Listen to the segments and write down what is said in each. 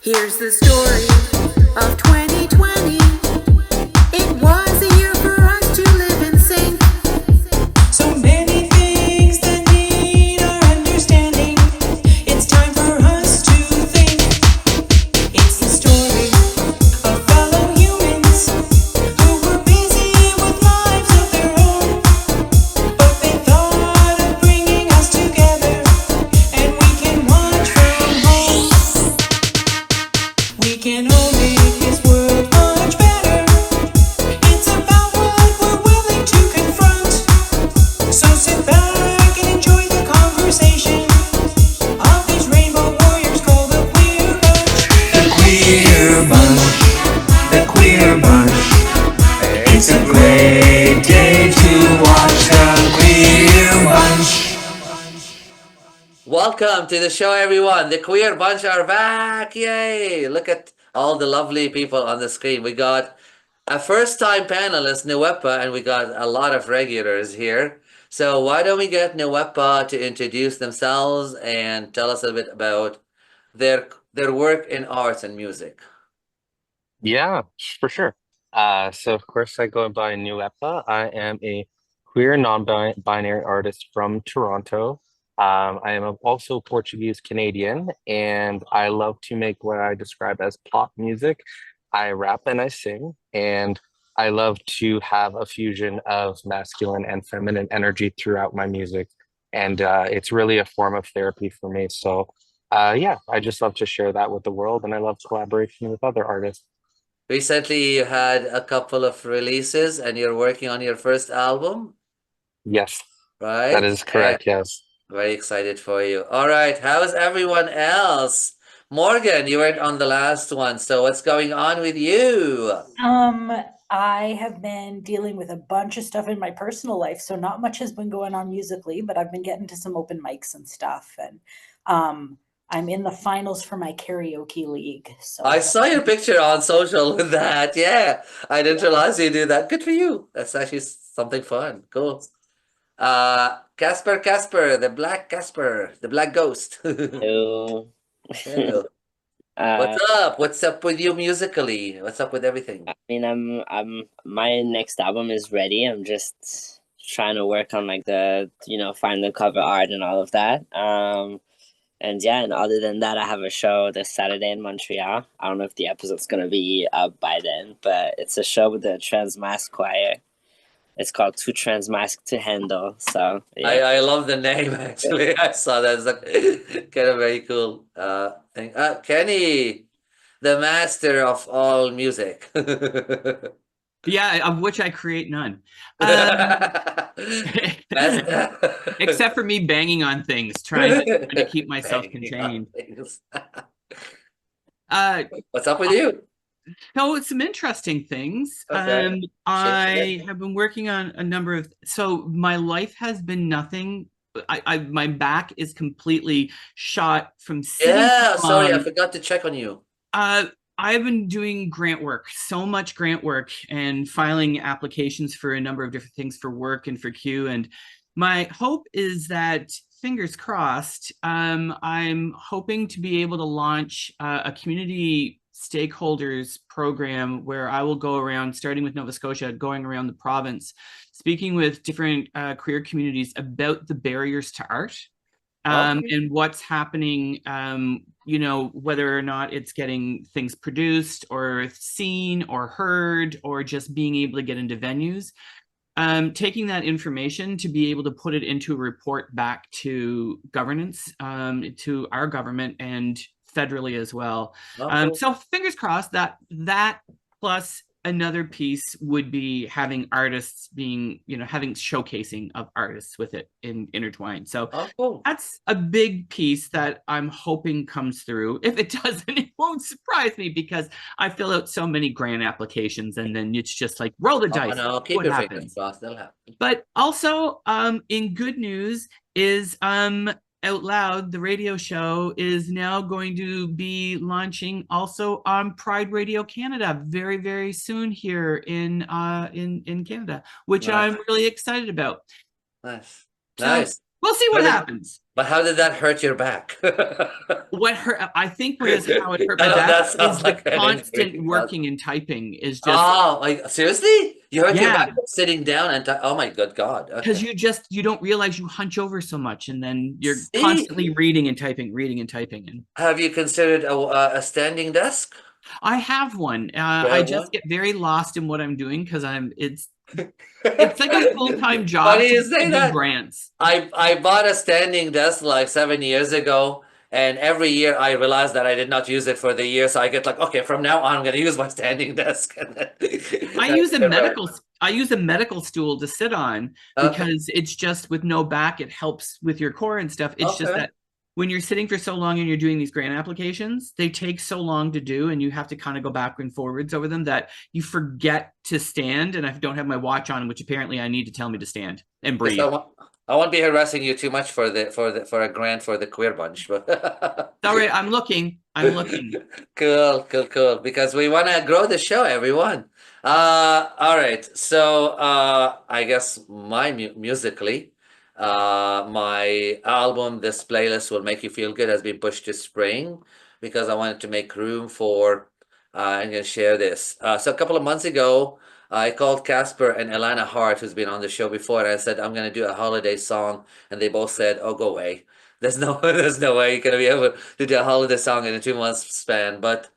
Here's the story of 2020. It was a year for us to live in sync. So many things that need our understanding. It's time for us to think. It's the story of fellow humans who were busy with lives of their own, but they thought of bringing us together, and we can watch from home. We can all make this world much better. It's about what we're willing to confront. So sit back and enjoy the conversation of these rainbow warriors called the Queer Bunch. The Queer Bunch. The Queer Bunch. It's a great day to watch the Queer Bunch. Welcome to the show, everyone. The Queer Bunch are back. Yay! Look at all the lovely people on the screen. We got a first-time panelist, Nuepa, and we got a lot of regulars here. So why don't we get Nuepa to introduce themselves and tell us a bit about their work in arts and music. Yeah, for sure. So of course I go by Nuepa. I am a queer non-binary artist from Toronto. I am also Portuguese Canadian, and I love to make what I describe as pop music. I rap and I sing, and I love to have a fusion of masculine and feminine energy throughout my music. And it's really a form of therapy for me. So yeah, I just love to share that with the world, and I love collaboration with other artists. Recently, you had a couple of releases, and you're working on your first album, Yes, right? that is correct. Yes. Very excited for you. All right, how's everyone else? Morgan, you weren't on the last one, so what's going on with you? I have been dealing with a bunch of stuff in my personal life, so not much has been going on musically, but I've been getting to some open mics and stuff, and I'm in the finals for my karaoke league. So I saw your picture on social with that. Yeah, I didn't realize you do that. Good for you. That's actually something fun. Cool. Cxsper, the Blxck Cxsper, the Black Ghost. Hello. Hello. Uh, What's up? What's up with you musically? What's up with everything? I mean, my next album is ready. I'm just trying to work on like find the cover art and all of that. And yeah, and other than that, I have a show this Saturday in Montreal. I don't know if the episode's gonna be up by then, but it's a show with the Trans Mask Choir. It's called Too Trans Mask to Handle. So yeah. I love the name actually. I saw that. It's like kind of very cool thing. Kenny, the master of all music. Yeah, of which I create none. Except for me banging on things, trying to keep myself contained. What's up with you? So some interesting things. Okay. I have been working on a number of, so my life has been nothing. My back is completely shot from sitting. Yeah, sorry, I forgot to check on you. I've been doing grant work, so much grant work, and filing applications for a number of different things for work and for Q. And my hope is that, fingers crossed, I'm hoping to be able to launch a community stakeholders program where I will go around, starting with Nova Scotia, going around the province, speaking with different queer communities about the barriers to art. And what's happening, whether or not it's getting things produced or seen or heard or just being able to get into venues. Taking that information to be able to put it into a report back to governance, to our government and federally as well. So fingers crossed that plus another piece would be having artists being, having showcasing of artists with it intertwined. So that's a big piece that I'm hoping comes through. If it doesn't, it won't surprise me because I fill out so many grant applications and then it's just like roll the dice. No, keep your fingers crossed, that'll happen. But also, in good news is Out Loud, the radio show, is now going to be launching also on Pride Radio Canada very, very soon here in Canada, which I'm really excited about. Nice. So Nice. We'll see what But it- happens. But how did that hurt your back? What hurt? I think was how it hurt I my know back that is sounds the like an injury. constant working and typing is just Oh, like seriously? You hurt your Yeah. back sitting down and oh my good God. because Okay. you don't realize you hunch over so much, and then you're See? constantly reading and typing. And Have you considered a standing desk? I have one. You I have just one? get very lost in what I'm doing because it's like a full-time job Funny to you say do that. grants. I bought a standing desk like 7 years ago, and every year I realized that I did not use it for the year, so I get like, okay, from now on I'm going to use my standing desk. I use a medical stool to sit on Okay. because it's just with no back, it helps with your core and stuff. It's just Okay. that when you're sitting for so long and you're doing these grant applications, they take so long to do, and you have to kind of go back and forwards over them that you forget to stand. And I don't have my watch on, which apparently I need to tell me to stand and breathe. I won't be harassing you too much for a grant for the queer bunch, but All right, I'm looking. Cool. Because we want to grow the show, everyone. All right. So I guess musically, my album, this playlist will make you feel good, has been pushed to spring because I wanted to make room for. I'm gonna share this. So a couple of months ago, I called Casper and Alana Hart, who's been on the show before, and I said I'm gonna do a holiday song, and they both said, "Oh, go away. There's no way you're gonna be able to do a holiday song in a 2 month span." But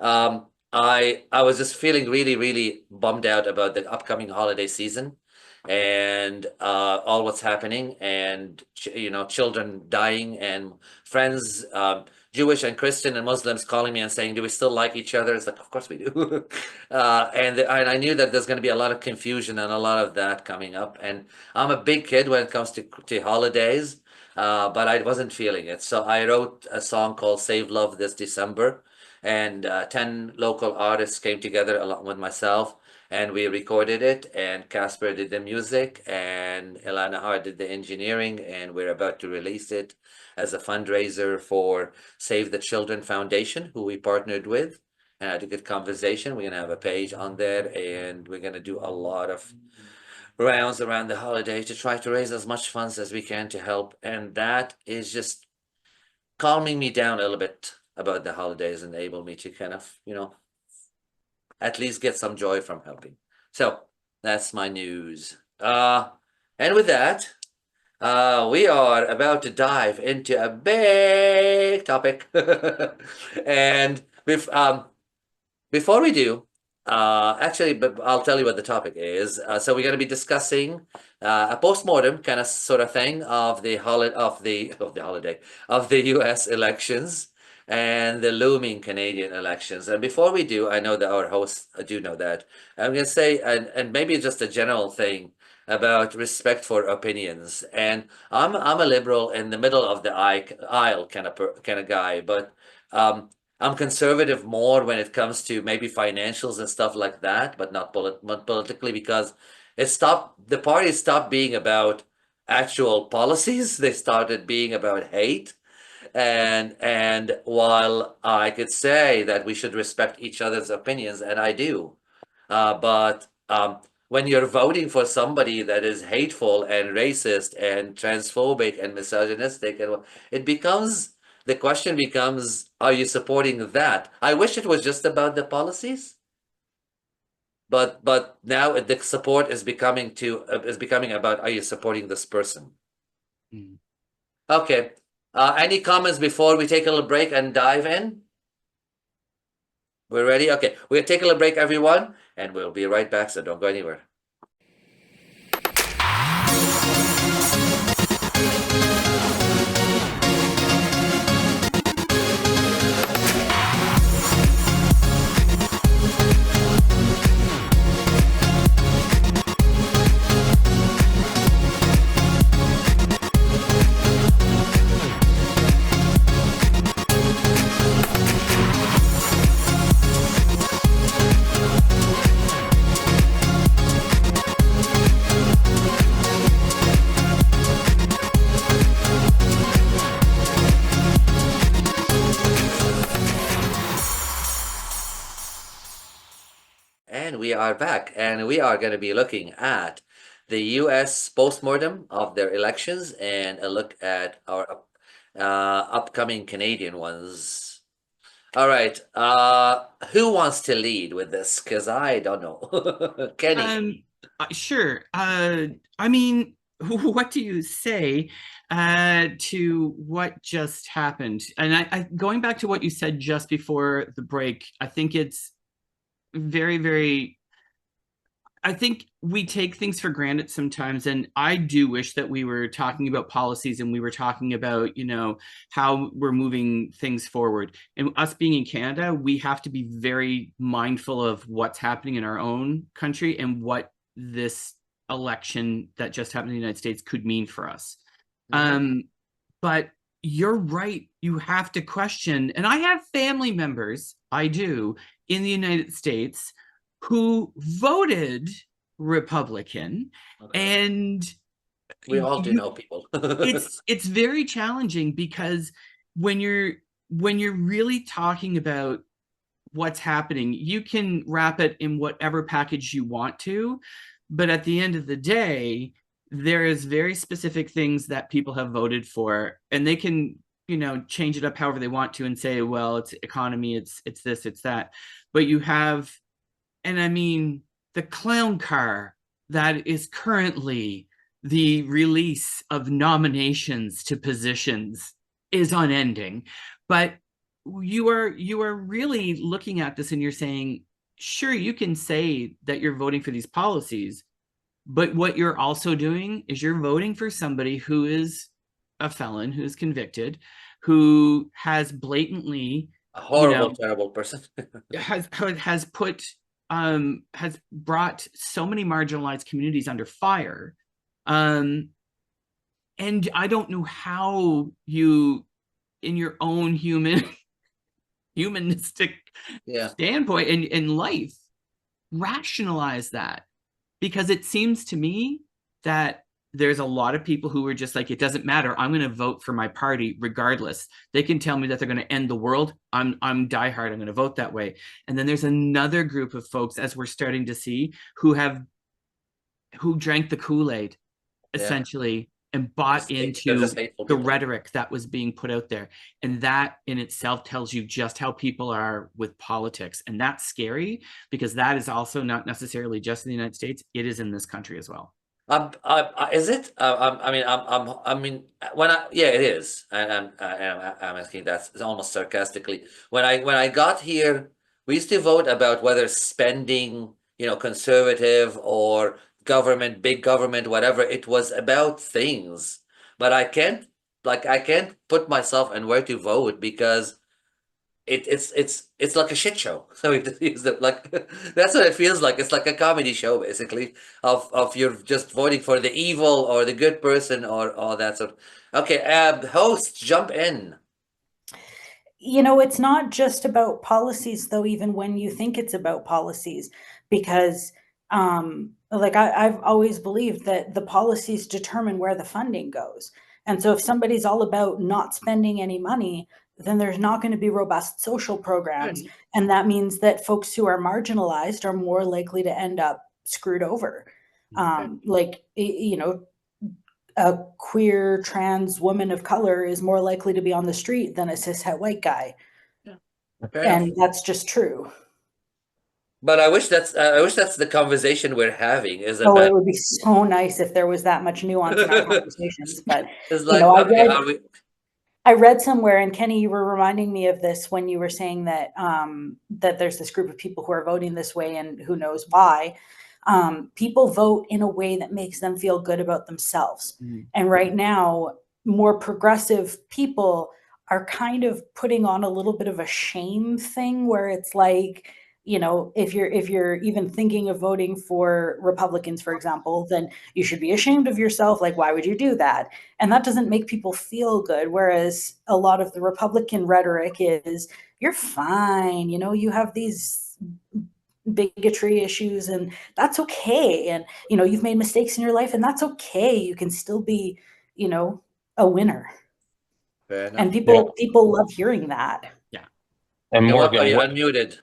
I was just feeling really bummed out about the upcoming holiday season and all what's happening, and children dying, and friends, Jewish and Christian and Muslims calling me and saying, "Do we still like each other?" It's like, of course we do. And I knew that there's going to be a lot of confusion and a lot of that coming up. And I'm a big kid when it comes to holidays, but I wasn't feeling it. So I wrote a song called "Save Love" this December, and 10 local artists came together along with myself, and we recorded it, and Casper did the music, and Ilana Hart did the engineering, and we're about to release it as a fundraiser for Save the Children Foundation, who we partnered with, and had a good conversation. We're gonna have a page on there, and we're gonna do a lot of rounds around the holiday to try to raise as much funds as we can to help, and that is just calming me down a little bit about the holidays, and enable me to kind of, at least get some joy from helping. So that's my news. And with that, we are about to dive into a big topic. And before we do, actually, but I'll tell you what the topic is. So we're going to be discussing a post-mortem kind of sort of thing of the U.S. elections and the looming Canadian elections. And before we do, I know that our hosts do know that. I'm going to say, and maybe just a general thing about respect for opinions. And I'm a liberal in the middle of the aisle kind of guy, but I'm conservative more when it comes to maybe financials and stuff like that, but not politically, because the parties stopped being about actual policies. They started being about hate. And while I could say that we should respect each other's opinions, and I do, but when you're voting for somebody that is hateful and racist and transphobic and misogynistic, and the question becomes, are you supporting that? I wish it was just about the policies, but now the support is becoming about, are you supporting this person? Okay. Any comments before we take a little break and dive in? We're ready? Okay, we'll take a little break, everyone, and we'll be right back, so don't go anywhere. And we are back, and we are going to be looking at the U.S. postmortem of their elections and a look at our upcoming Canadian ones. All right. Who wants to lead with this? Because I don't know. Kenny. Sure. I mean, what do you say to what just happened? And I going back to what you said just before the break, I think it's very, very, I think we take things for granted sometimes. And I do wish that we were talking about policies and we were talking about, you know, how we're moving things forward. And us being in Canada, we have to be very mindful of what's happening in our own country and what this election that just happened in the United States could mean for us. But you're right. You have to question. And I have family members, I do, in the United States who voted Republican. Okay. And We all do know people. it's very challenging because when you're really talking about what's happening, you can wrap it in whatever package you want to, but at the end of the day, there is very specific things that people have voted for, and they can, you know, change it up however they want to and say, well, it's economy, it's this, it's that. But you have, and I mean, the clown car that is currently the release of nominations to positions is unending. But you are really looking at this and you're saying, sure, you can say that you're voting for these policies, but what you're also doing is you're voting for somebody who is a felon, who's convicted, who has blatantly a horrible, terrible person. has brought so many marginalized communities under fire. And I don't know how you, in your own humanistic standpoint in life, rationalize that, because it seems to me that there's a lot of people who are just like, it doesn't matter, I'm going to vote for my party regardless. They can tell me that they're going to end the world, I'm diehard, I'm going to vote that way. And then there's another group of folks, as we're starting to see, who drank the Kool-Aid essentially and bought into the rhetoric that was being put out there. And that in itself tells you just how people are with politics. And that's scary, because that is also not necessarily just in the United States, it is in this country as well. Is it? I mean, it is. And I'm asking that almost sarcastically. When I got here, we used to vote about whether spending, you know, conservative or government, big government, whatever. It was about things, but I can't put myself in where to vote, because it's like a shit show. So like that's what it feels like. It's like a comedy show, basically, of you're just voting for the evil or the good person or all that sort. Okay, host, jump in. You know, it's not just about policies, though, even when you think it's about policies, because like I've always believed that the policies determine where the funding goes. And so if somebody's all about not spending any money, then there's not going to be robust social programs. And that means that folks who are marginalized are more likely to end up screwed over. Like, you know, a queer trans woman of color is more likely to be on the street than a cishet white guy. And that's just true. But I wish that's the conversation we're having. Is it would be so nice if there was that much nuance in our conversations. But it's like, you know, I read somewhere, and Kenny, you were reminding me of this when you were saying that that there's this group of people who are voting this way, and who knows why. People vote in a way that makes them feel good about themselves. And right now, more progressive people are kind of putting on a little bit of a shame thing, where it's like, you know, if you're even thinking of voting for Republicans, for example, then you should be ashamed of yourself. Like, why would you do that? And that doesn't make people feel good. Whereas a lot of the Republican rhetoric is, you're fine, you know, you have these bigotry issues and that's okay. And, you know, you've made mistakes in your life and that's okay. You can still be, you know, a winner. And people love hearing that. Yeah. And Morgan, you're unmuted.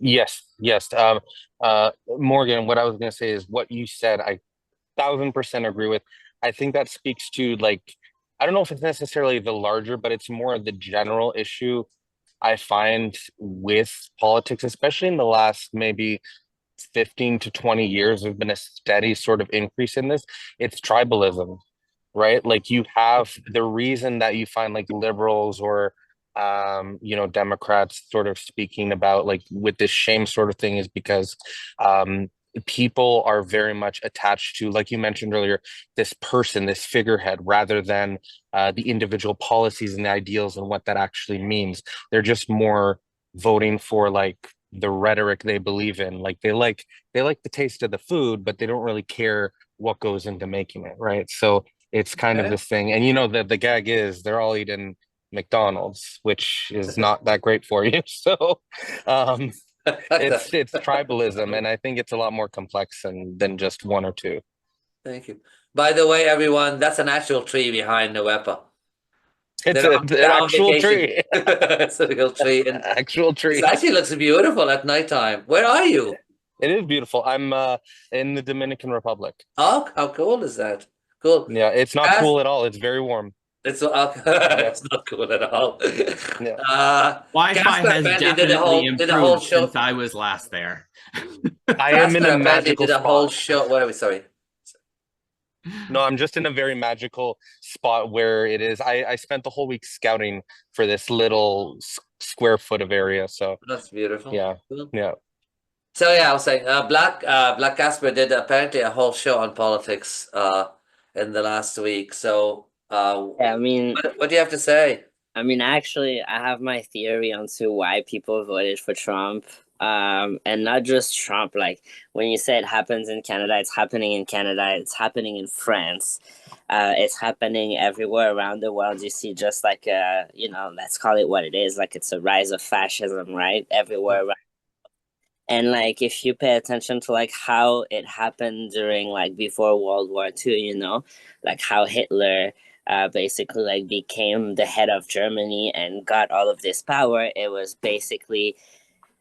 Yes. Morgan, what I was going to say is what you said, 1000% agree with. I think that speaks to like, I don't know if it's necessarily the larger, but it's more of the general issue I find with politics, especially in the last maybe 15 to 20 years. There's been a steady sort of increase in this. It's tribalism, right? Like you have the reason that you find like liberals or Democrats sort of speaking about like with this shame sort of thing is because people are very much attached to, like you mentioned earlier, this person, this figurehead, rather than the individual policies and the ideals and what that actually means. They're just more voting for like the rhetoric they believe in. Like they like the taste of the food, but they don't really care what goes into making it, right? So it's kind of this thing. And the gag is they're all eating McDonald's, which is not that great for you. So it's tribalism, and I think it's a lot more complex than just one or two. Thank you. By the way, everyone, that's an actual tree behind Nuepa. It's They're an on actual vacation. tree. It's a real tree. And Actual tree. it actually looks beautiful at nighttime. Where are you? It is beautiful. I'm in the Dominican Republic. Oh, how cool is that? Cool. Yeah, it's not As- cool at all. It's very warm. It's it's not cool at all. Yeah. Wi-Fi Casper has apparently definitely did a whole improved show. since I was last there. I am in Casper a apparently magical did a whole spot. show. What are we? Sorry. No, I'm just in a very magical spot where it is. I spent the whole week scouting for this little square foot of area. So That's beautiful. yeah, Cool. yeah. So yeah, I was saying, Blxck Cxsper did apparently a whole show on politics in the last week. So Yeah, I mean, what do you have to say? actually, I have my theory onto why people voted for Trump. And not just Trump. Like when you say it happens in Canada, it's happening in Canada. It's happening in France. It's happening everywhere around the world. You see, just like let's call it what it is. Like it's a rise of fascism, right? Everywhere around. And like if you pay attention to like how it happened during like before World War II, like how Hitler basically like became the head of Germany and got all of this power. It was basically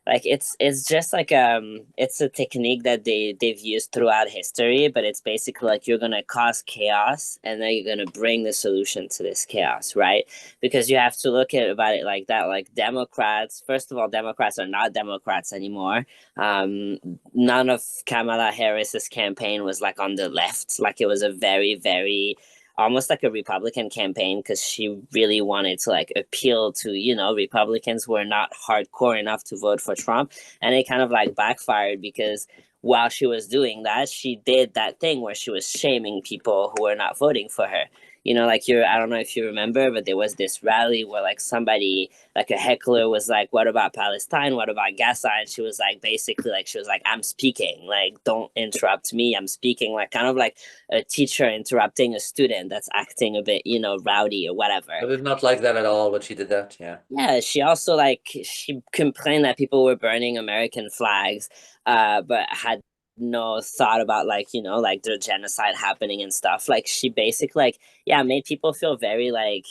like it's just like it's a technique that they've used throughout history, but it's basically like you're gonna cause chaos and then you're gonna bring the solution to this chaos, right? Because you have to look at about it like that. Like Democrats, first of all, Democrats are not Democrats anymore. None of Kamala Harris's campaign was like on the left. Like it was a very, very almost like a Republican campaign because she really wanted to like appeal to, Republicans who are not hardcore enough to vote for Trump. And it kind of like backfired because while she was doing that, she did that thing where she was shaming people who were not voting for her. Like I don't know if you remember, but there was this rally where like somebody, like a heckler was like, what about Palestine? What about Gaza? And she was like, basically like, she was like, I'm speaking, like, don't interrupt me. I'm speaking, like kind of like a teacher interrupting a student that's acting a bit, rowdy or whatever. I did not like that at all when she did that. Yeah. Yeah. She also she complained that people were burning American flags, but had no thought about like like the genocide happening and stuff. Like she basically made people feel very like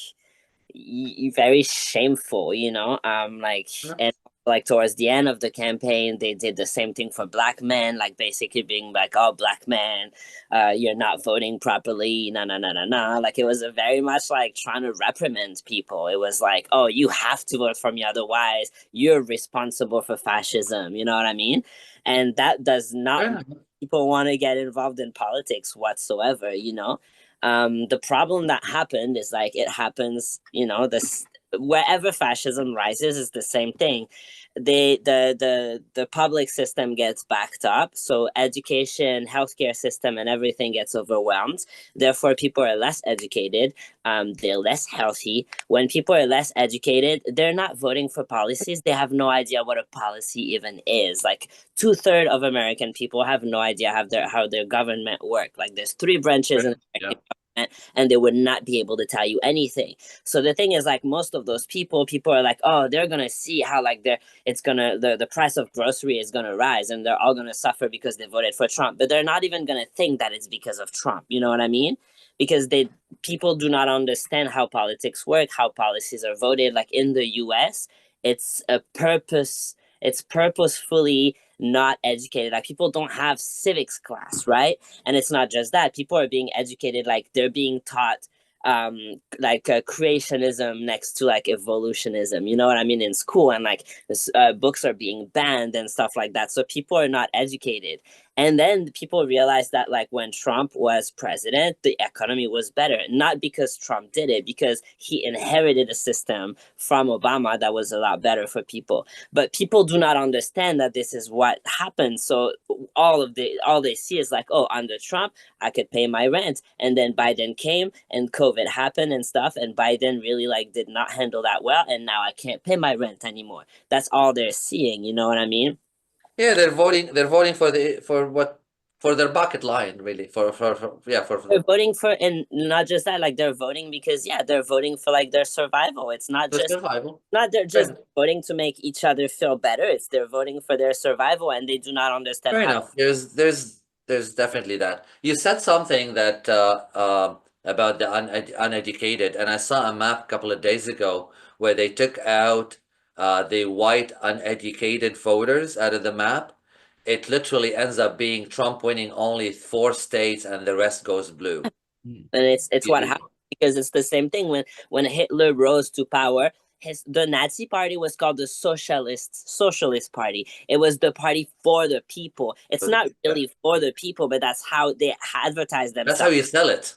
very shameful, and like towards the end of the campaign they did the same thing for black men, like basically being like, oh, black man, you're not voting properly, nah. Like it was a very much like trying to reprimand people. It was like, oh, you have to vote for me, otherwise you're responsible for fascism, you know what I mean? And that does not people want to get involved in politics whatsoever. The problem that happened is like it happens, this wherever fascism rises is the same thing. The public system gets backed up, so education, healthcare system, and everything gets overwhelmed. Therefore, people are less educated. They're less healthy. When people are less educated, they're not voting for policies. They have no idea what a policy even is. Like 2/3 of American people have no idea how their government work. Like there's 3 branches in American government, and they would not be able to tell you anything. So the thing is, like most of those people are like, oh, they're gonna see how like the price of grocery is gonna rise, and they're all gonna suffer because they voted for Trump. But they're not even gonna think that it's because of Trump. You know what I mean? Because people do not understand how politics work, how policies are voted. Like in the US, it's a purpose It's purposefully not educated. Like people don't have civics class, right? And it's not just that. People are being educated, like they're being taught creationism next to like evolutionism, you know what I mean, in school, and like books are being banned and stuff like that, so people are not educated. And then people realized that like when Trump was president, the economy was better, not because Trump did it, because he inherited a system from Obama that was a lot better for people. But people do not understand that this is what happened. So all they see is like, oh, under Trump I could pay my rent, and then Biden came and COVID happened and stuff, and Biden really like did not handle that well, and now I can't pay my rent anymore. That's all they're seeing, you know what I mean? Yeah, they're voting. They're voting for their bucket line, really. They're voting for, and not just that, like they're voting because yeah, they're voting for like their survival. It's not for just survival. not they're Fair just enough. voting to make each other feel better. It's they're voting for their survival, and they do not understand Fair how. enough. There's definitely that. You said something that about the uneducated, and I saw a map a couple of days ago where they took out the white uneducated voters out of the map. It literally ends up being Trump winning only 4 states, and the rest goes blue. And it's what happened, because it's the same thing when Hitler rose to power. The Nazi party was called the Socialist Party. It was the party for the people. It's For the not people, yeah. really for the people, but that's how they advertise That's how themselves. you sell it.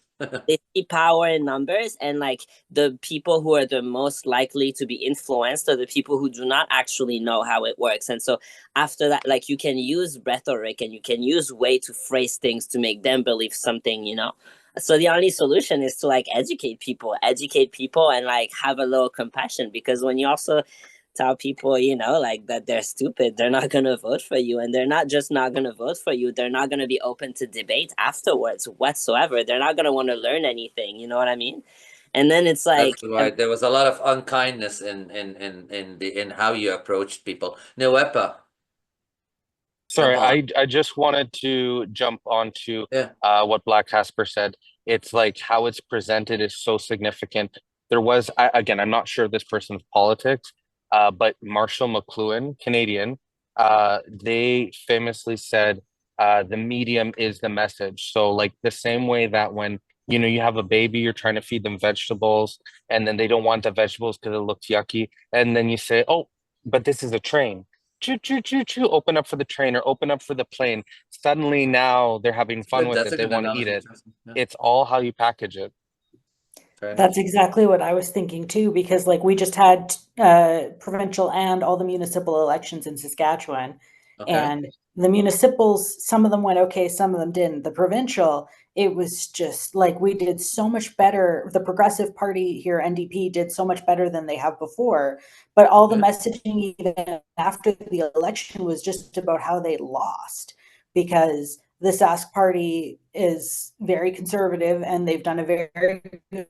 They see power in numbers, and like the people who are the most likely to be influenced are the people who do not actually know how it works. And so after that, like you can use rhetoric and you can use way to phrase things to make them believe something, you know. So the only solution is to like educate people and like have a little compassion, because when you also tell people, you know, like that they're stupid, they're not going to vote for you, and they're not just not going to vote for you, they're not going to be open to debate afterwards whatsoever. They're not going to want to learn anything, you know what I mean? And then it's like, That's right. There was a lot of unkindness in how you approached people. Nuepa, Sorry, jump on. I just wanted to jump onto Yeah. what Blxck Cxsper said. It's like how it's presented is so significant. There was, again, I'm not sure this person's politics, but Marshall McLuhan, Canadian, they famously said the medium is the message. So like the same way that when you know you have a baby, you're trying to feed them vegetables, and then they don't want the vegetables because it looks yucky, and then you say, oh, but this is a train. Choo choo choo choo, open up for the train or open up for the plane. Suddenly now they're having fun with That's it. a They good want to eat analogy. it. Yeah. It's all how you package it. Fair enough. That's exactly what I was thinking too, because like we just had provincial and all the municipal elections in Saskatchewan, Okay. and the municipals, some of them went okay, some of them didn't. The provincial, it was just like we did so much better. The Progressive Party here, NDP, did so much better than they have before, but all the Okay. messaging even after the election was just about how they lost, because the Sask Party is very conservative and they've done a very good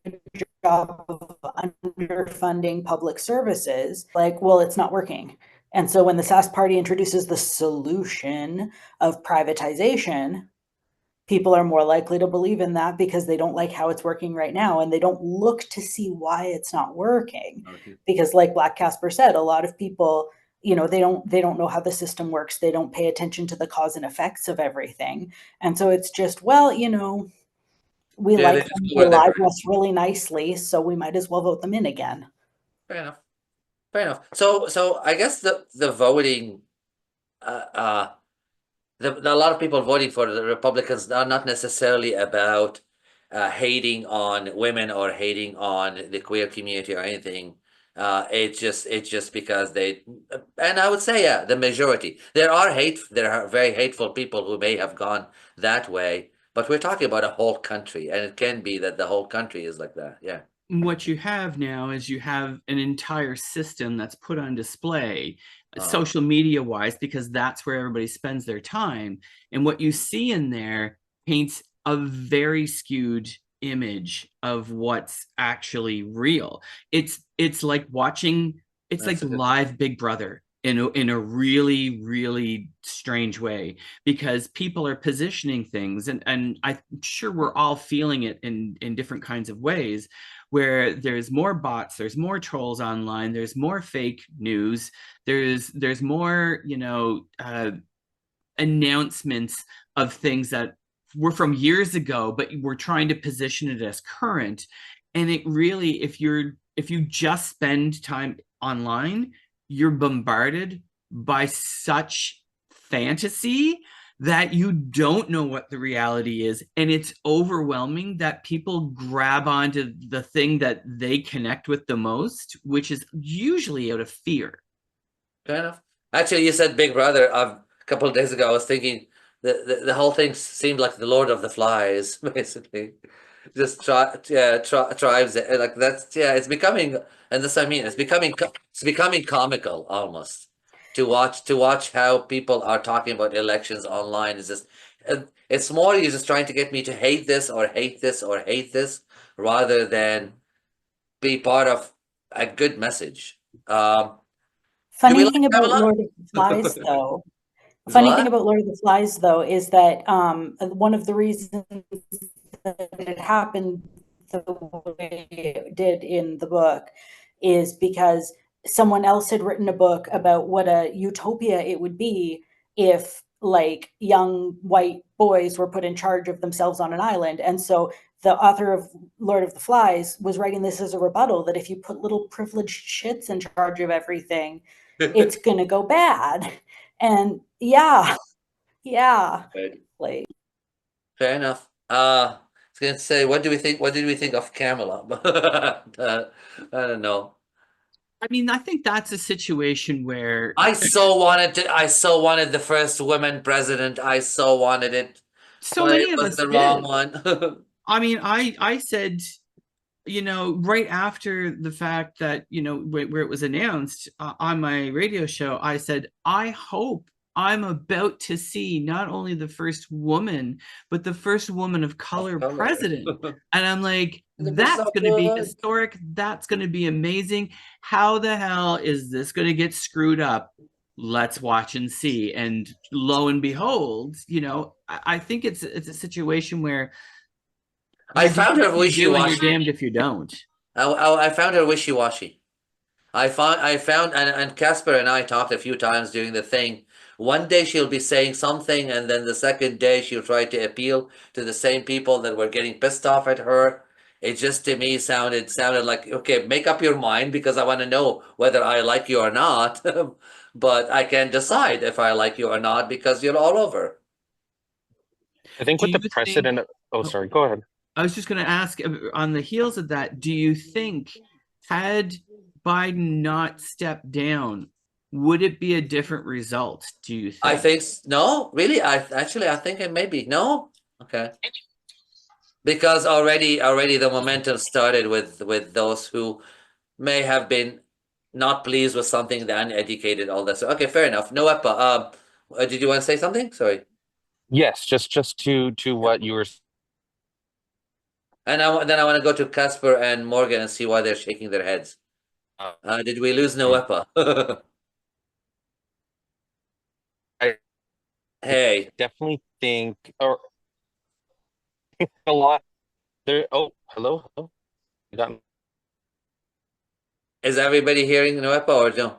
job of underfunding public services. Like, well, it's not working. And so when the Sask Party introduces the solution of privatization, people are more likely to believe in that because they don't like how it's working right now, and they don't look to see why it's not working. Okay. Because like Blxck Cxsper said, a lot of people, you know, they don't know how the system works. They don't pay attention to the cause and effects of everything. And so it's just, well, you know, we Yeah, they like just them, go they where they're lie heard. to us really nicely, so we might as well vote them in again. Fair enough. Fair enough. So I guess the voting, a lot of people voting for the Republicans are not necessarily about hating on women or hating on the queer community or anything. It's just because they, and I would say, yeah, the majority. There are very hateful people who may have gone that way, but we're talking about a whole country, and it can be that the whole country is like that. Yeah. What you have now is you have an entire system that's put on display, social media wise, because that's where everybody spends their time. And what you see in there paints a very skewed image of what's actually real. It's like watching, it's That's like a good live Big Brother. in a really, really strange way, because people are positioning things, and I'm sure we're all feeling it in different kinds of ways, where there's more bots, there's more trolls online, there's more fake news, there's more, announcements of things that were from years ago, but we're trying to position it as current. And it really, if you just spend time online, you're bombarded by such fantasy that you don't know what the reality is. And it's overwhelming that people grab onto the thing that they connect with the most, which is usually out of fear. Fair enough. Actually, you said Big Brother. A couple of days ago, I was thinking the whole thing seemed like the Lord of the Flies, basically. Just tribes, like that's, yeah, it's becoming, and this, I mean, it's becoming comical almost to watch how people are talking about elections online. Is just, it's more you're just trying to get me to hate this or hate this or hate this, rather than be part of a good message. Funny like thing about Pamela? Lord of the Flies, though. Funny thing What? about Lord of the Flies, though, is that one of the reasons that it happened the way it did in the book is because someone else had written a book about what a utopia it would be if, like, young white boys were put in charge of themselves on an island. And so the author of Lord of the Flies was writing this as a rebuttal, that if you put little privileged shits in charge of everything, it's gonna go bad. And yeah, like, Fair enough. I was gonna say, what do we think? What did we think of Kamala? I don't know. I mean, I think that's a situation where I so wanted the first woman president. I so wanted it, so but it many of was us the wrong did. one. I mean, I said, right after the fact that, where it was announced on my radio show, I said, I hope I'm about to see not only the first woman, but the first woman of color president. And I'm like, It'd be that's so going to be good. historic. That's going to be amazing. How the hell is this going to get screwed up? Let's watch and see. And lo and behold, I think it's a situation where I found her you do and you're wishy-washy. damned if you don't. I found her wishy-washy. I found, and Casper and I talked a few times during the thing. One day she'll be saying something, and then the second day she'll try to appeal to the same people that were getting pissed off at her. It just, to me, sounded like, okay, make up your mind, because I want to know whether I like you or not. But I can decide if I like you or not because you're all over. I think Do with the you precedent. think? Oh, sorry. Go ahead. I was just going to ask, on the heels of that, do you think, had Biden not stepped down, would it be a different result? Do you think? I think no, really. I think it may be no. Okay. Because already the momentum started with those who may have been not pleased with something, the uneducated, all that. So okay, fair enough. Nuepa, did you want to say something? Sorry. Yes, just to what you were. And then I want to go to Casper and Morgan and see why they're shaking their heads. Did we lose Nuepa? I Hey, definitely think, or a lot there. Oh, hello, hello. You got me. is everybody hearing Nuepa or no?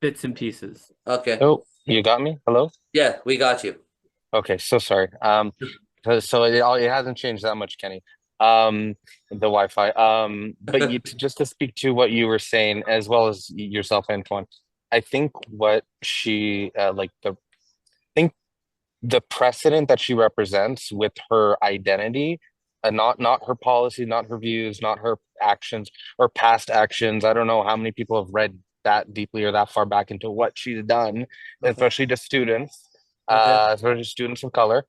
Bits and pieces. Okay. Oh, you got me. Hello. Yeah, we got you. Okay, so sorry. So it hasn't changed that much, Kenny. The Wi-Fi. But just to speak to what you were saying, as well as yourself, Antoine, I think what she think the precedent that she represents with her identity, not her policy, not her views, not her actions or past actions. I don't know how many people have read that deeply or that far back into what she's done, Okay. especially to students, Okay. especially students of color.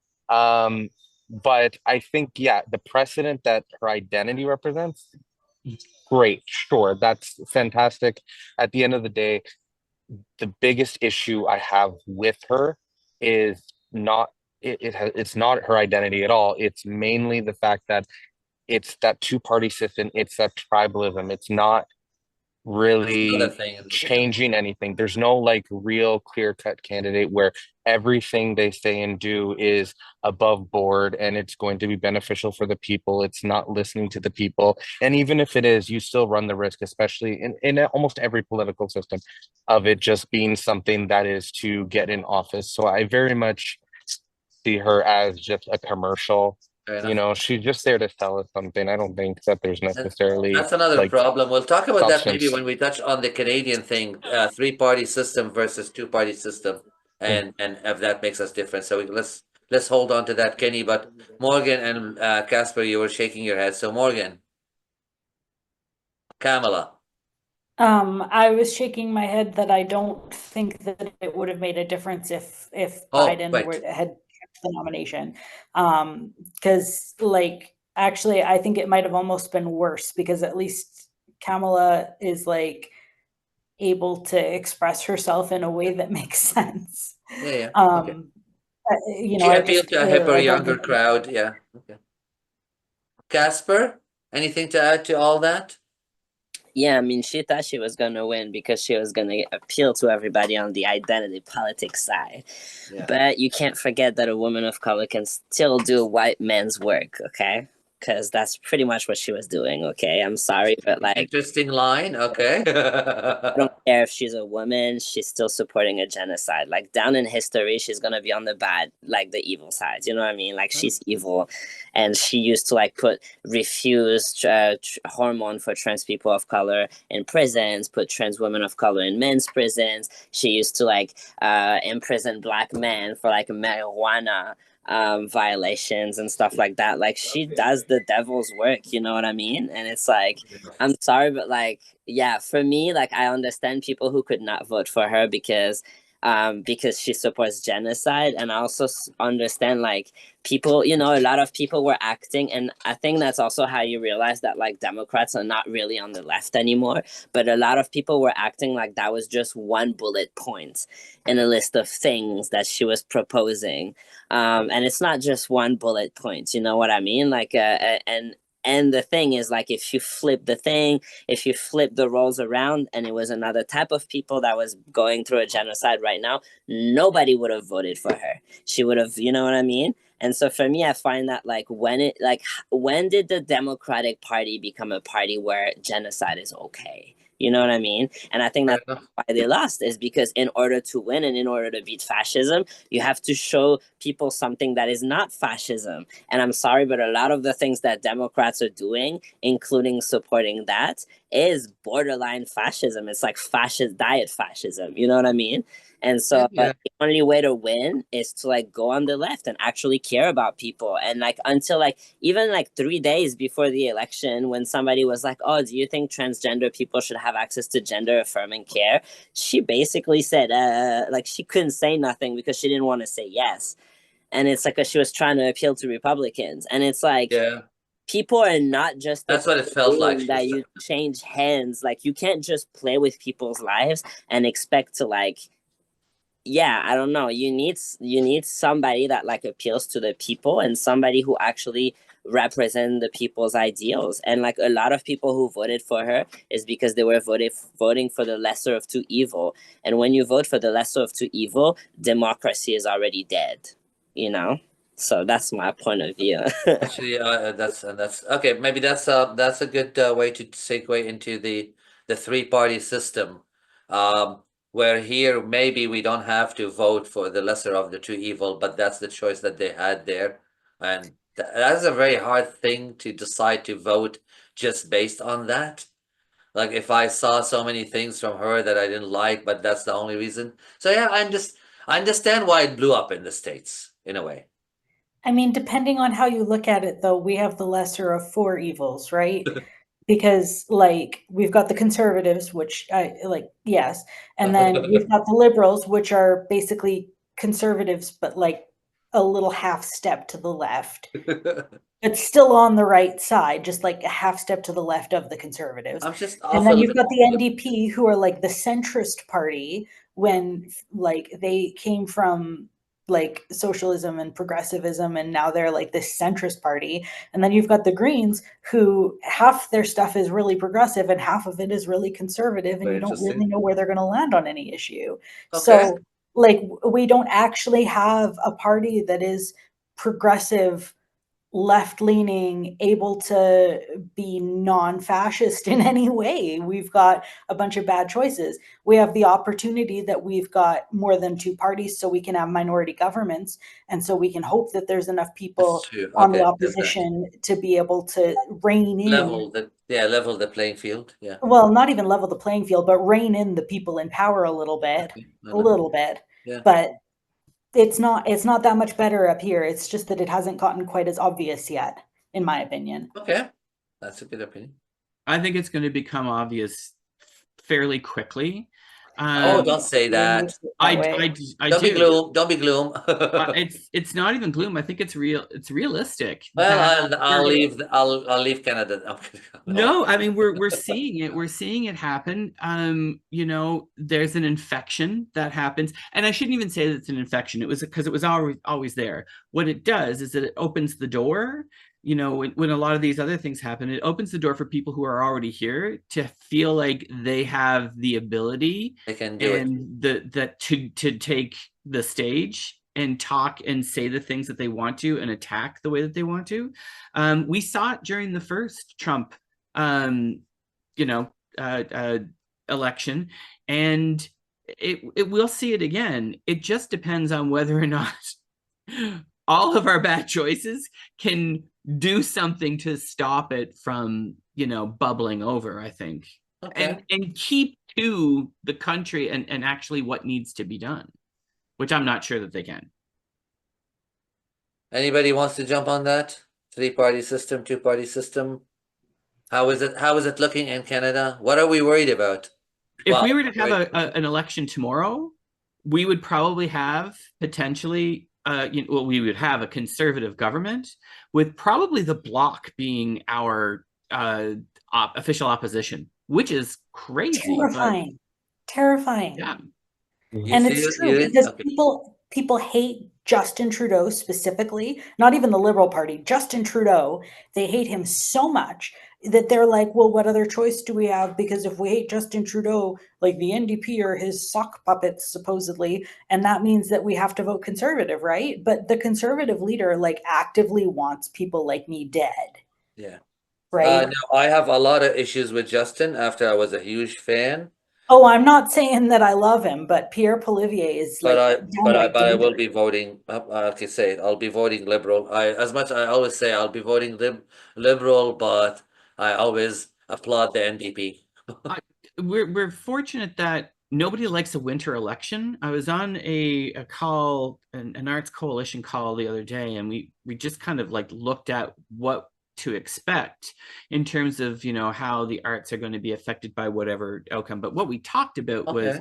But I think, yeah, the precedent that her identity represents, great, sure, that's fantastic. At the end of the day, the biggest issue I have with her is not it's not her identity at all. It's mainly the fact that it's that two-party system, it's that tribalism. It's not really Another thing. changing anything. There's no like real clear-cut candidate where everything they say and do is above board and it's going to be beneficial for the people. It's not listening to the people. And even if it is, you still run the risk, especially in almost every political system, of it just being something that is to get in office. So I very much see her as just a commercial. Fair You enough. know, she's just there to sell us something. I don't think that there's And necessarily that's another like problem. We'll talk about that maybe substance. when we touch on the Canadian thing, three-party system versus two-party system, and if that makes us different. So let's hold on to that, Kenny. But Morgan and Casper, you were shaking your head. So Morgan, Kamala. I was shaking my head that I don't think that it would have made a difference if Oh, Biden right. had kept the nomination. Because like actually I think it might have almost been worse because at least Kamala is like able to express herself in a way that makes sense. Yeah. Okay. You know, She I appealed just to a hipper, I don't younger think crowd. Yeah. Okay. Casper, anything to add to all that? Yeah, I mean, she thought she was gonna win because she was gonna appeal to everybody on the identity politics side. Yeah. But you can't forget that a woman of color can still do white men's work, okay? Because that's pretty much what she was doing, okay? I'm sorry, but like, Interesting line. Okay. I don't care if she's a woman, she's still supporting a genocide. Like, down in history, she's gonna be on the bad, like the evil side. You know what I mean? Like, she's evil. And she used to like refuse hormone for trans people of color in prisons, put trans women of color in men's prisons. She used to like imprison black men for like marijuana violations and stuff like that. Like, she does the devil's work, you know what I mean? And it's like, I'm sorry, but like, yeah, for me, like, I understand people who could not vote for her because she supports genocide, and I also understand like people, you know, a lot of people were acting, and I think that's also how you realize that like Democrats are not really on the left anymore, but a lot of people were acting like that was just one bullet point in a list of things that she was proposing, and it's not just one bullet point, you know what I mean? Like and the thing is, like, if you flip the roles around and it was another type of people that was going through a genocide right now, nobody would have voted for her. She would have, you know what I mean? And so for me, I find that like when did the Democratic Party become a party where genocide is okay? You know what I mean? And I think that's why they lost, is because in order to win and in order to beat fascism, you have to show people something that is not fascism. And I'm sorry, but a lot of the things that Democrats are doing, including supporting that, is borderline fascism. It's like fascist diet fascism. You know what I mean? And so the only way to win is to like go on the left and actually care about people. And like until like even like 3 days before the election, when somebody was like, "Oh, do you think transgender people should have access to gender affirming care?" She basically said, like she couldn't say nothing because she didn't want to say yes. And it's like she was trying to appeal to Republicans. And it's like, people are not just that's what it felt like that you change hands. Like, you can't just play with people's lives and expect to like, yeah, I don't know. You need somebody that like appeals to the people and somebody who actually represent the people's ideals. And like a lot of people who voted for her is because they were voting for the lesser of two evil. And when you vote for the lesser of two evil, democracy is already dead, you know? So that's my point of view. Actually, that's okay. Maybe that's a good way to segue into the three-party system, where here maybe we don't have to vote for the lesser of the two evil, but that's the choice that they had there, and that's a very hard thing to decide to vote just based on that. Like if I saw so many things from her that I didn't like, but that's the only reason. So yeah, I understand why it blew up in the States in a way. I mean, depending on how you look at it, though, we have the lesser of four evils, right? Because, like, we've got the conservatives, which I like, yes. And then we've got the liberals, which are basically conservatives, but like a little half step to the left. It's still on the right side, just like a half step to the left of the conservatives. I'm just And then awful. you've got the NDP, who are like the centrist party when like they came from like socialism and progressivism, and now they're like this centrist party. And then you've got the Greens, who half their stuff is really progressive and half of it is really conservative, and Very you don't really interesting. know where they're going to land on any issue. Okay. So like we don't actually have a party that is progressive, left-leaning, able to be non-fascist in any way. We've got a bunch of bad choices. We have the opportunity that we've got more than two parties, so we can have minority governments, and so we can hope that there's enough people That's true. on the Okay. opposition to be able to rein in, Level the playing field. Yeah. well, not even level the playing field, but rein in the people in power a little bit, Okay. I a know. little bit. Yeah. But it's not that much better up here. It's just that it hasn't gotten quite as obvious yet, in my opinion. Okay. That's a good opinion. I think it's going to become obvious fairly quickly. Oh, don't say that. I Don't be do. gloom. Don't be gloom. It's not even gloom. I think it's real. It's realistic. Well, that I'll we're- leave. I'll leave Canada. I'm kidding. No, I mean we're seeing it. We're seeing it happen. You know, there's an infection that happens, and I shouldn't even say that it's an infection. It was because it was always there. What it does is that it opens the door. You know, when a lot of these other things happen, it opens the door for people who are already here to feel like they have the ability They can do it. and to take the stage and talk and say the things that they want to and attack the way that they want to. We saw it during the first Trump, election, and it will see it again. It just depends on whether or not all of our bad choices can do something to stop it from, bubbling over, I think. Okay. And keep to the country and actually what needs to be done, which I'm not sure that they can. Anybody wants to jump on that? 3-party system, 2-party system. How is it looking in Canada? What are we worried about? If we were to have an election tomorrow, we would probably have potentially we would have a conservative government with probably the Blxck being our official opposition, which is crazy. Terrifying. Yeah. And it's true because people hate Justin Trudeau specifically, not even the Liberal Party, Justin Trudeau. They hate him so much that they're like, well, what other choice do we have? Because if we hate Justin Trudeau, like the NDP are his sock puppets, supposedly, and that means that we have to vote conservative, right? But the conservative leader like actively wants people like me dead. Yeah. Right. No, I have a lot of issues with Justin after I was a huge fan. Oh, I'm not saying that I love him, but Pierre Poilievre is like. But I will be voting. I can say it. I'll be voting Liberal. I always say I'll be voting Liberal, but I always applaud the NDP. We're fortunate that nobody likes a winter election. I was on a call, an arts coalition call the other day, and we just kind of like looked at what to expect in terms of how the arts are going to be affected by whatever outcome. But what we talked about was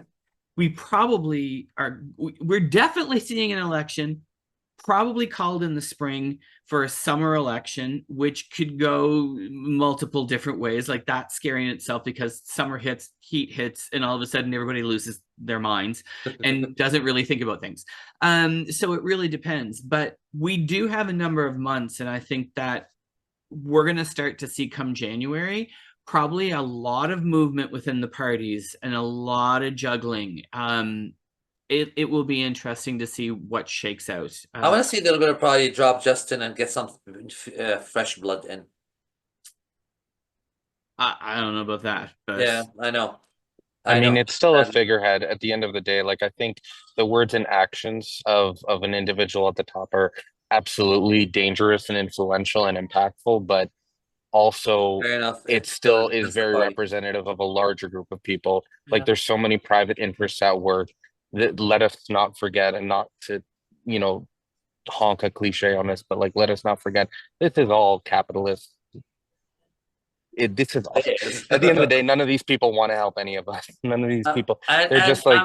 we're definitely seeing an election probably called in the spring for a summer election, which could go multiple different ways. Like that's scary in itself because summer hits, heat hits, and all of a sudden everybody loses their minds and doesn't really think about things. So it really depends. But we do have a number of months, and I think that we're going to start to see come January probably a lot of movement within the parties and a lot of juggling. It will be interesting to see what shakes out. I want to see they're going to probably drop Justin and get some fresh blood in. I don't know about that, but yeah, I know. I mean, it's still a figurehead at the end of the day. Like, I think the words and actions of an individual at the top are absolutely dangerous and influential and impactful, but also it still is very representative of a larger group of people. Like, there's so many private interests at work that let us not forget, and not to, honk a cliche on this, but like, let us not forget, this is all capitalist. This is all, at the end of the day, none of these people want to help any of us. None of these people, they're just like.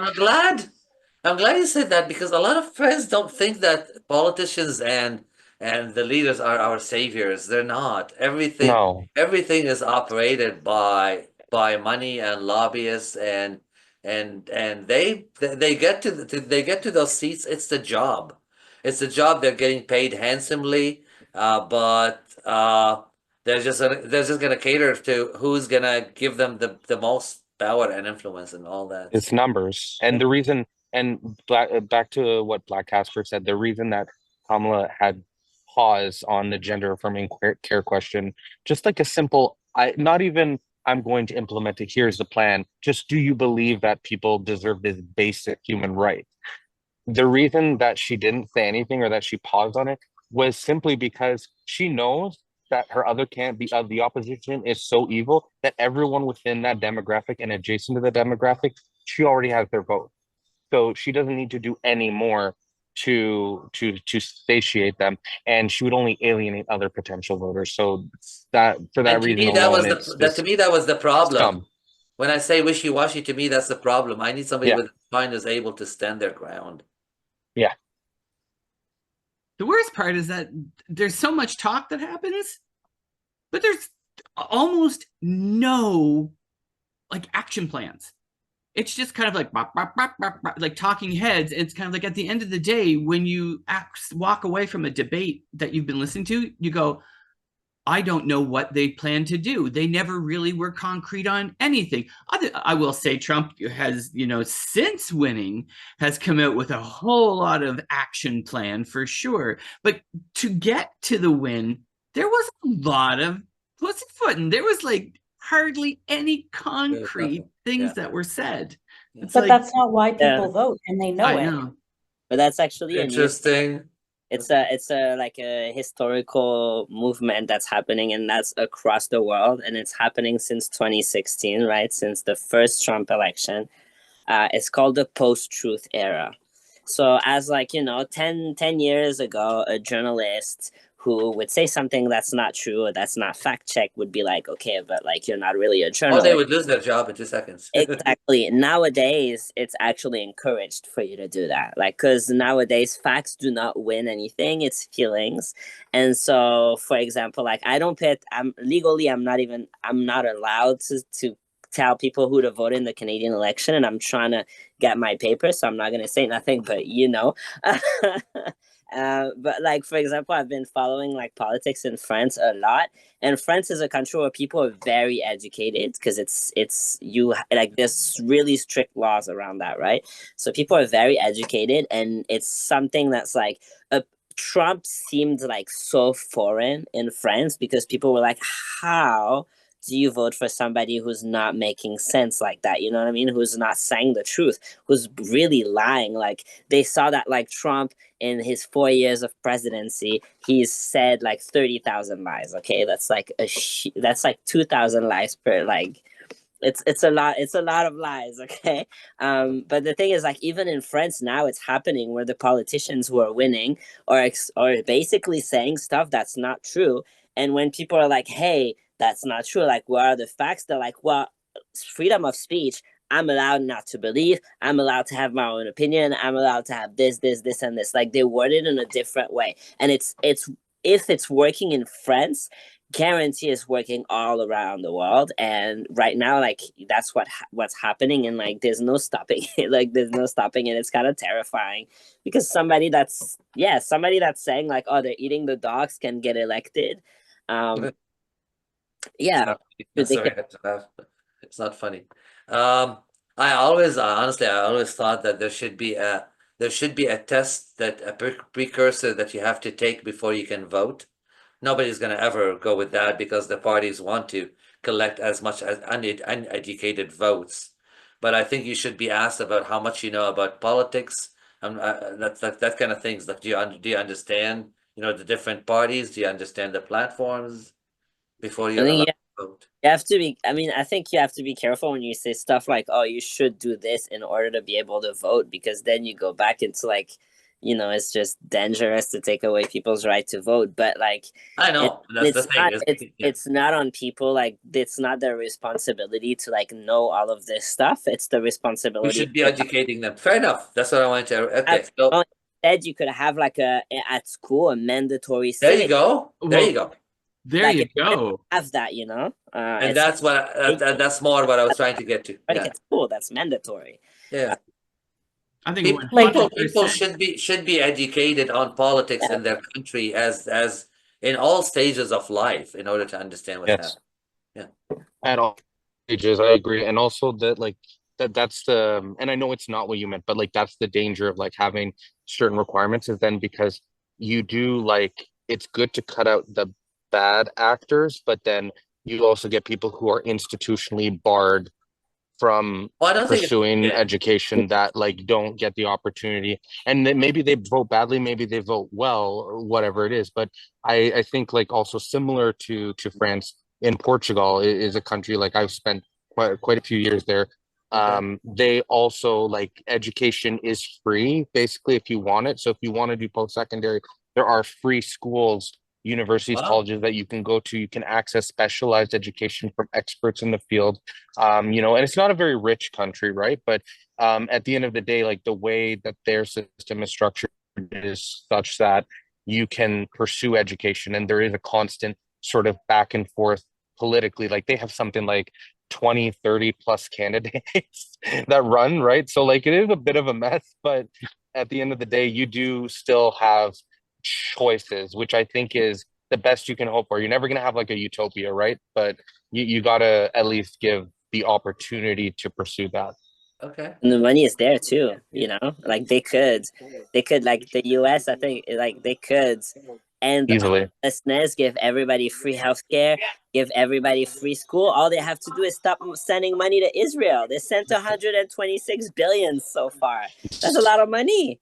I'm glad you said that, because a lot of friends don't think that politicians and the leaders are our saviors. They're not. Everything is operated by money and lobbyists, and they get to those seats. It's the job. It's a job they're getting paid handsomely, but they're just gonna cater to who's gonna give them the most power and influence and all that. It's numbers. And the reason, and back to what Blxck Cxsper said, the reason that Kamala had pause on the gender affirming care question, just like a simple, not even I'm going to implement it, here's the plan. Just, do you believe that people deserve this basic human right? The reason that she didn't say anything or that she paused on it was simply because she knows that her other can't be the opposition is so evil that everyone within that demographic and adjacent to the demographic, she already has their vote. So she doesn't need to do any more to satiate them, and she would only alienate other potential voters. So that, for that And to reason me, that was alone, the that to me that was the problem. scum. When I say wishy-washy, to me that's the problem. I need somebody Yeah. with a spine who's able to stand their ground. Yeah. The worst part is that there's so much talk that happens, but there's almost no like action plans. It's just kind of like bop, bop, bop, bop, bop, like talking heads. It's kind of like at the end of the day, when you walk away from a debate that you've been listening to, you go, I don't know what they plan to do. They never really were concrete on anything. I will say Trump has, since winning, has come out with a whole lot of action plan for sure. But to get to the win, there was a lot of pussyfooting. There was like hardly any concrete things that were said. It's But like, that's not why people vote, and they know I it. know. But that's actually a new Interesting. it's a like a historical movement that's happening, and that's across the world, and it's happening since 2016, right? Since the first Trump election. It's called the post-truth era. So as 10 years ago, a journalist who would say something that's not true or that's not fact checked would be like, okay, but like you're not really a Or journalist. they would lose their job in 2 seconds. Exactly. Nowadays, it's actually encouraged for you to do that. Like, because nowadays facts do not win anything; it's feelings. And so, for example, like I'm not allowed to tell people who to vote in the Canadian election, and I'm trying to get my paper, so I'm not going to say nothing, but but like, for example, I've been following like politics in France a lot, and France is a country where people are very educated because there's really strict laws around that, right? So people are very educated, and it's something that's like Trump seemed like so foreign in France because people were like, how do you vote for somebody who's not making sense like that? You know what I mean? Who's not saying the truth, who's really lying. Like they saw that like Trump in his 4 years of presidency, he's said like 30,000 lies. Okay. That's like that's like 2,000 lies per like, it's a lot of lies. Okay. But the thing is like, even in France now it's happening where the politicians who are winning are basically saying stuff that's not true. And when people are like, hey, that's not true, like what are the facts? They're like, well, freedom of speech, I'm allowed not to believe, I'm allowed to have my own opinion, I'm allowed to have this and this. Like they word it in a different way. And it's if it's working in France, guarantee is working all around the world. And right now, like that's what's happening, and like there's no stopping it. Like there's no stopping it. It's kind of terrifying because somebody that's saying like, oh, they're eating the dogs can get elected. Yeah, Sorry, I have to laugh, but it's not funny. I always thought that there should be a test, that a precursor that you have to take before you can vote. Nobody's going to ever go with that because the parties want to collect as much as uneducated votes. But I think you should be asked about how much you know about politics, that kind of things. Like, do you understand, the different parties? Do you understand the platforms before you're allowed to vote? You have to be. I mean, I think you have to be careful when you say stuff like, "Oh, you should do this in order to be able to vote," because then you go back into like, it's just dangerous to take away people's right to vote. But like, I know that's the thing. It's not on people. Like, it's not their responsibility to like know all of this stuff. It's the responsibility. We should be educating them. Fair enough. That's what I wanted to. Okay. So instead, you could have like at school a mandatory. There you go. There you go. There you go. Have that, and that's what that's more what I was trying to get to. It's cool. That's mandatory. Yeah. I think People, Like- people 100%. should be educated on politics in their country as in all stages of life in order to understand what's Yes. happening. At all ages, I agree. And also that like that's the, and I know it's not what you meant, but like that's the danger of like having certain requirements is then because you do like it's good to cut out the bad actors, but then you also get people who are institutionally barred from Well, I don't think pursuing yeah. education that like don't get the opportunity, and then maybe they vote badly, maybe they vote well, or whatever it is. But I think like also similar to France, in Portugal is a country like I've spent quite a few years there. They also like education is free basically if you want it. So if you want to do post-secondary, there are free schools, universities, Wow. colleges that you can go to. You can access specialized education from experts in the field. And it's not a very rich country, right? But at the end of the day, like the way that their system is structured is such that you can pursue education, and there is a constant sort of back and forth politically. Like they have something like 20, 30 plus candidates that run, right? So like it is a bit of a mess, but at the end of the day, you do still have choices, which I think is the best you can hope for. You're never going to have like a utopia, right? But you got to at least give the opportunity to pursue that. Okay. And the money is there too, like they could like the US, I think like they could end Easily. homelessness, give everybody free healthcare, give everybody free school. All they have to do is stop sending money to Israel. They sent 126 billion so far. That's a lot of money.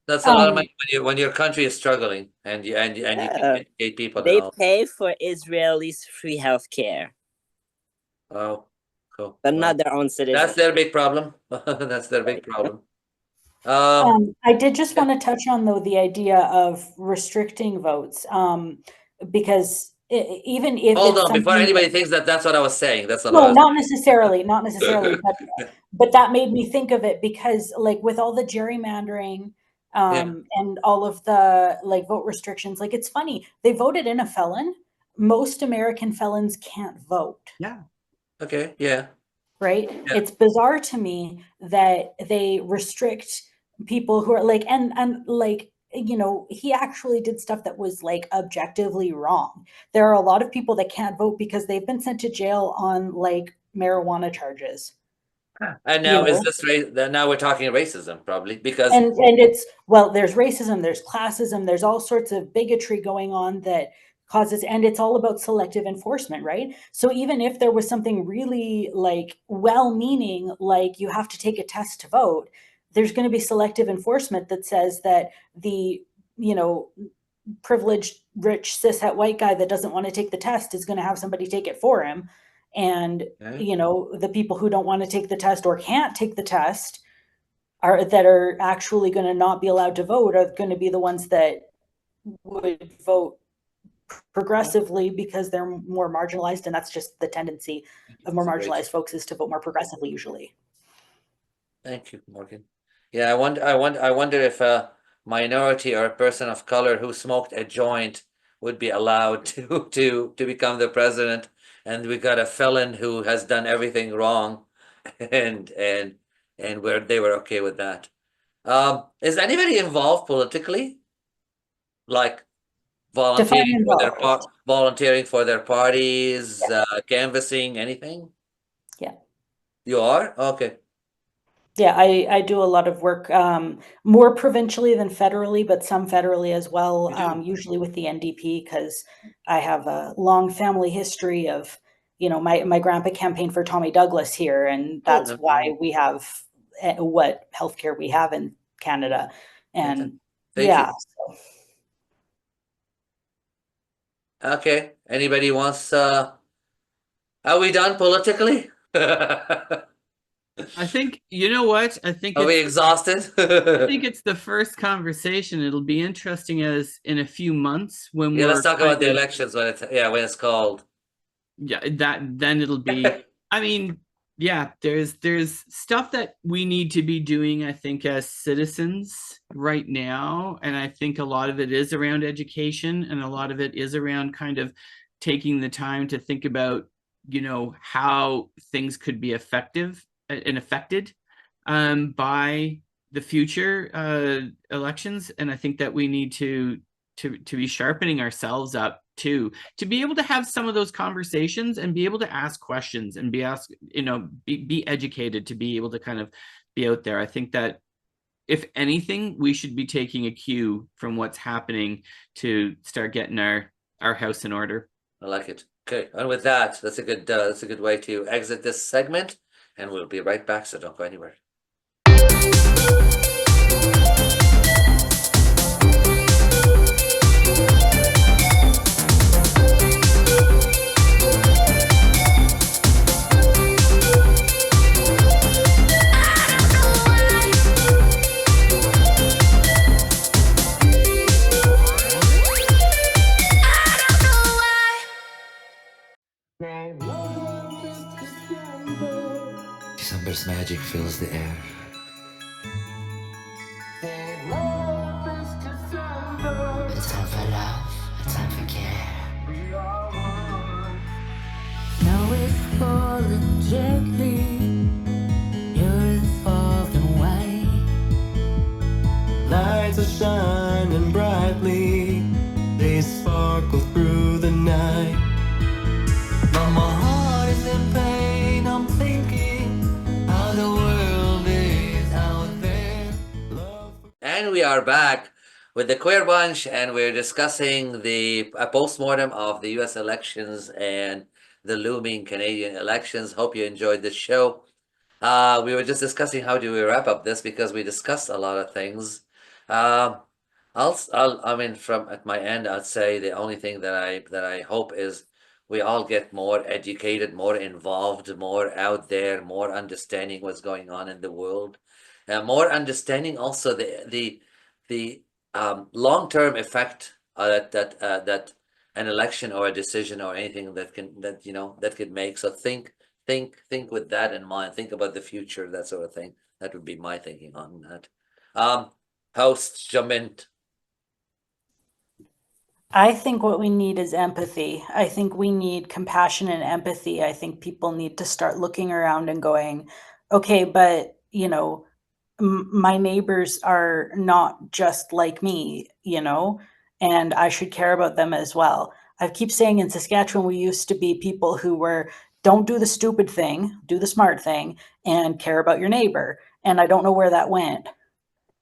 That's a lot of money when your country is struggling and you can educate people. They and all. pay for Israelis free healthcare, Oh, cool. but Well, not their own citizens. that's their big problem. That's their big problem. I did just want to touch on though the idea of restricting votes, because even if Hold it's on, before something anybody that- thinks that that's what I was saying. That's not what I no, was not necessarily, but that made me think of it because like with all the gerrymandering, and all of the like vote restrictions, like it's funny, they voted in a felon. Most American felons can't vote. Yeah. Okay, yeah. Right? Yeah. It's bizarre to me that they restrict people who are like, and like, he actually did stuff that was like objectively wrong. There are a lot of people that can't vote because they've been sent to jail on like marijuana charges. And now is this now we're talking racism probably because And it's, well, there's racism, there's classism, there's all sorts of bigotry going on that causes, and it's all about selective enforcement, right? So even if there was something really like well-meaning, like you have to take a test to vote, there's going to be selective enforcement that says that the, privileged, rich, cishet white guy that doesn't want to take the test is going to have somebody take it for him. And, the people who don't want to take the test or can't take the test that are actually going to not be allowed to vote are going to be the ones that would vote progressively because they're more marginalized, and that's just the tendency of more marginalized folks is to vote more progressively usually. Thank you, Morgan. Yeah, I wonder if a minority or a person of color who smoked a joint would be allowed to become the president, and we got a felon who has done everything wrong, and where they were okay with that. Is anybody involved politically, like volunteering for their parties, canvassing, anything? Yeah. You are? Okay. Yeah, I do a lot of work, more provincially than federally, but some federally as well, usually with the NDP, because I have a long family history of, my grandpa campaigned for Tommy Douglas here, and that's why we have what healthcare we have in Canada. And Thank you. Okay. Anybody wants, are we done politically? I think, you know what? I think Are we exhausted? I think it's the first conversation. It'll be interesting as in a few months when we're let's talk about the elections when it's called. Yeah, then it'll be I mean, yeah, there's stuff that we need to be doing, I think, as citizens right now. And I think a lot of it is around education, and a lot of it is around kind of taking the time to think about, how things could be effective and affected. by the future elections, and I think that we need to be sharpening ourselves up too, to be able to have some of those conversations and be able to ask questions and be educated, to be able to kind of be out there. I think that if anything, we should be taking a cue from what's happening to start getting our house in order. I like it. Okay, and with that, that's a good way to exit this segment, and we'll be right back. So don't go anywhere. December's magic fills the air. A time for love, a time for care. Now it's falling gently. You're soft and white. Lights are shining brightly. They sparkle through the night. But my heart is in pain. I'm thinking how the world is out there. And we are back with the Queer Bunch, and we're discussing the post-mortem of the US elections and the looming Canadian elections. Hope you enjoyed the show. We were just discussing how do we wrap up this, because we discussed a lot of things. I mean, from at my end, I'd say the only thing that I hope is we all get more educated, more involved, more out there, more understanding what's going on in the world, more understanding also the long-term effect that an election or a decision or anything that could make. So think with that in mind. Think about the future, that sort of thing. That would be my thinking on that. Hosts, jump in. I think what we need is empathy. I think we need compassion and empathy. I think people need to start looking around and going, okay, but my neighbors are not just like me, and I should care about them as well. I keep saying in Saskatchewan, we used to be people who were, don't do the stupid thing, do the smart thing, and care about your neighbor. And I don't know where that went,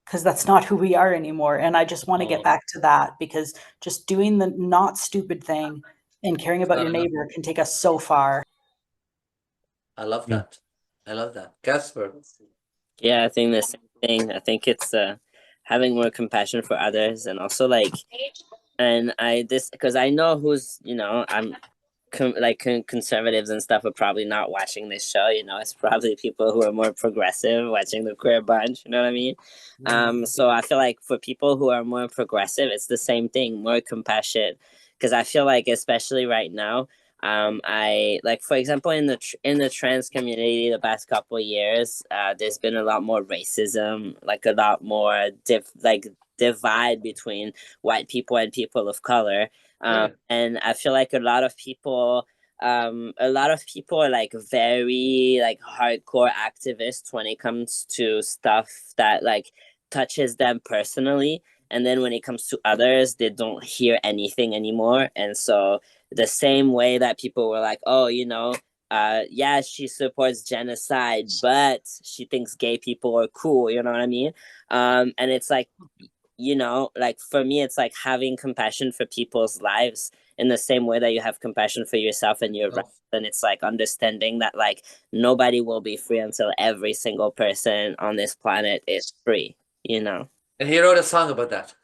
because that's not who we are anymore. And I just want to get back to that, because just doing the not stupid thing and caring about your neighbor can take us so far. I love that. I love that. Cxsper. Yeah, I think the same thing. I think it's having more compassion for others, and also because I know who's, I'm conservatives and stuff are probably not watching this show. It's probably people who are more progressive watching the Queer Bunch. You know what I mean? So I feel like for people who are more progressive, it's the same thing, more compassion. Because I feel like, especially right now, I for example, in the trans community, the past couple of years, there's been a lot more racism, a lot more divide between white people and people of color. And I feel like a lot of people are very hardcore activists when it comes to stuff that touches them personally, and then when it comes to others, they don't hear anything anymore. And so the same way that people were like, oh, yeah, she supports genocide, but she thinks gay people are cool, you know what I mean? And it's for me, it's having compassion for people's lives in the same way that you have compassion for yourself and your rights. And it's understanding that nobody will be free until every single person on this planet is free, And he wrote a song about that.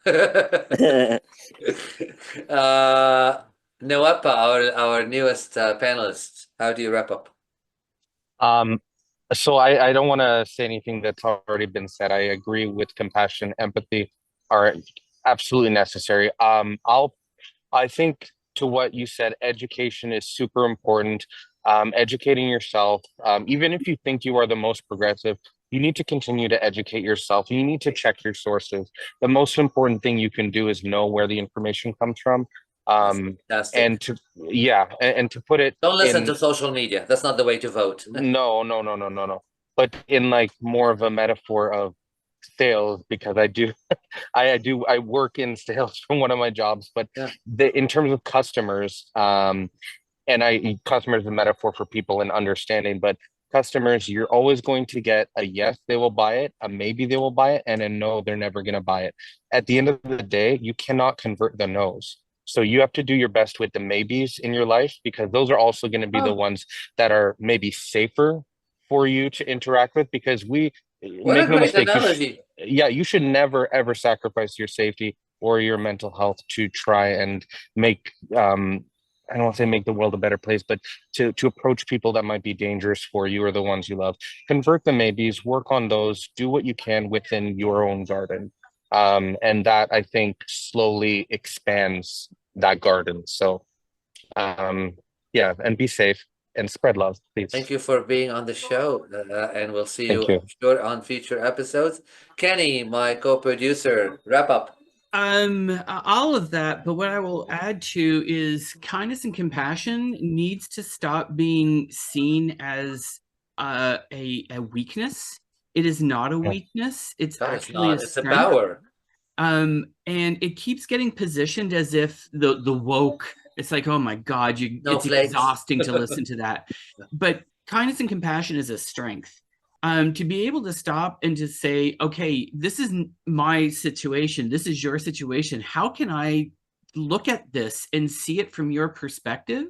Nuepa, our newest panelist, how do you wrap up? So I don't want to say anything that's already been said. I agree with compassion, empathy are absolutely necessary. I think to what you said, education is super important. Educating yourself, even if you think you are the most progressive, you need to continue to educate yourself. You need to check your sources. The most important thing you can do is know where the information comes from. And to put it, don't listen to social media. That's not the way to vote. No. but in like more of a metaphor of sales, because I work in sales from one of my jobs, but Yeah. in terms of customers, and customers is a metaphor for people and understanding, but customers, you're always going to get a yes, they will buy it, a maybe they will buy it, and a no, they're never going to buy it. At the end of the day, you cannot convert the no's. So you have to do your best with the maybes in your life, because those are also going to be the Oh, ones that are maybe safer for you to interact with, because what a make no great mistake, analogy. yeah, you should never ever sacrifice your safety or your mental health to try and make I don't want to say make the world a better place, but to approach people that might be dangerous for you or the ones you love. Convert the maybes, work on those, do what you can within your own garden. And that, I think, slowly expands that garden. So yeah, and be safe and spread love, please. Thank you for being on the show, and we'll see Thank you, you. I'm sure, on future episodes. Kenny, my co-producer, wrap up. All of that, but what I will add to is kindness and compassion needs to stop being seen as a weakness. It is not a Yeah. weakness. It's No, it's actually a not. It's a strength. power. And it keeps getting positioned as if the woke, it's like, oh my God, it's Snowflakes. exhausting to listen to that. But kindness and compassion is a strength. To be able to stop and to say, okay, this isn't my situation, this is your situation. How can I look at this and see it from your perspective?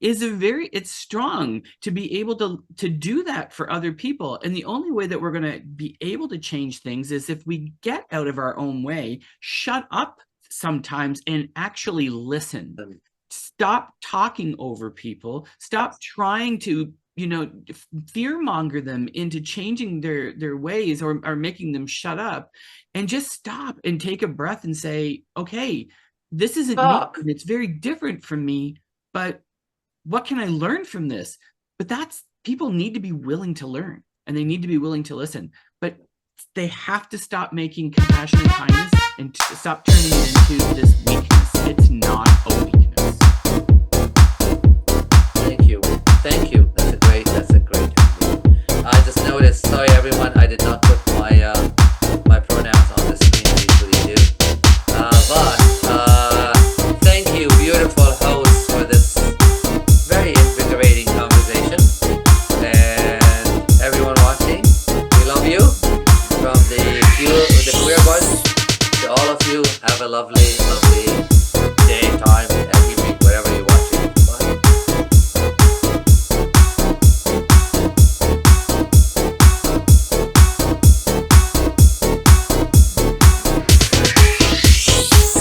It's strong to be able to do that for other people. And the only way that we're going to be able to change things is if we get out of our own way, shut up sometimes, and actually listen. Stop talking over people. Stop trying to, fearmonger them into changing their ways or making them shut up, and just stop and take a breath and say, okay, this isn't me, and it's very different from me, but what can I learn from this? But people need to be willing to learn, and they need to be willing to listen, but they have to stop making compassion and kindness and stop turning it into this weakness. It's not a weakness. Thank you. That's a great ending. I just noticed, sorry everyone, I did not put my pronouns on the screen. I usually do. But thank you, beautiful hosts, for this very invigorating conversation. And everyone watching, we love you. From the queer bunch to all of you, have a lovely, lovely